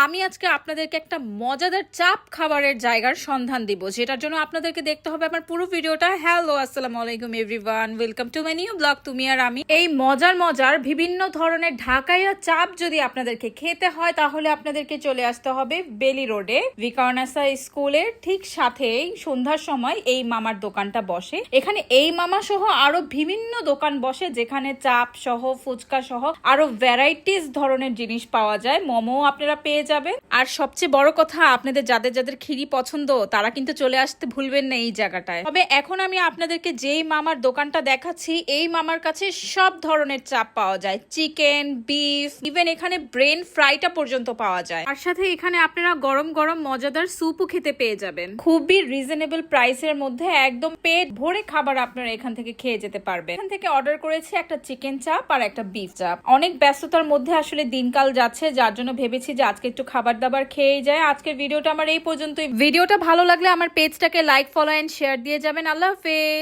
আমি আজকে আপনাদেরকে একটা মজাদার চাপ খাবারের জায়গার সন্ধান দিব, যেটার জন্য আপনাদেরকে দেখতে হবে আমার পুরো ভিডিওটা। হ্যালো, আসসালামু আলাইকুম everyone, welcome to my new blog তুমি আর আমি। এই মজার মজার বিভিন্ন ধরনের ঢাকাইয়া চাপ যদি আপনাদেরকে খেতে হয় তাহলে আপনাদেরকে চলে আসতে হবে বেলি রোডে ভিকারুননিসা স্কুলের ঠিক সাথেই সন্ধ্যার সময় এই মামার দোকানটা বসে। এখানে এই মামা সহ আরো বিভিন্ন দোকান বসে, যেখানে চাপ সহ ফুচকা সহ আরো ভ্যারাইটিস ধরনের জিনিস পাওয়া যায়। মোমো আপনারা পেয়ে যাবেন। আর সবচেয়ে বড় কথা, আপনাদের যাদের যাদের খিরি পছন্দ তারা কিন্তু চলে আসতে ভুলবেন না এই জায়গাটায়। তবে এখন আমি আপনাদেরকে যেই মামার দোকানটা দেখাচ্ছি, এই মামার কাছে সব ধরনের চাপ পাওয়া যায়, চিকেন, বিফ, ইভেন এখানে ব্রেন ফ্রাইটা পর্যন্ত পাওয়া যায়। আর সাথে এখানে আপনারা গরম গরম মজাদার স্যুপও খেতে পেয়ে যাবেন। খুবই রিজনেবল প্রাইসের মধ্যে একদম পেট ভরে খাবার আপনারা এখান থেকে খেয়ে যেতে পারবেন। এখান থেকে অর্ডার করেছি একটা চিকেন চাপ আর একটা বিফ চাপ। অনেক ব্যস্ততার মধ্যে আসলে দিনকাল যাচ্ছে, যার জন্য ভেবেছি যে আজকে একটু খাবার দাবার খেয়ে যায়। আজকের ভিডিওটা আমার এই পর্যন্তই। ভিডিওটা ভালো লাগলে আমার পেজটাকে লাইক, ফলো এন্ড শেয়ার দিয়ে যাবেন। আল্লাহ হাফেজ।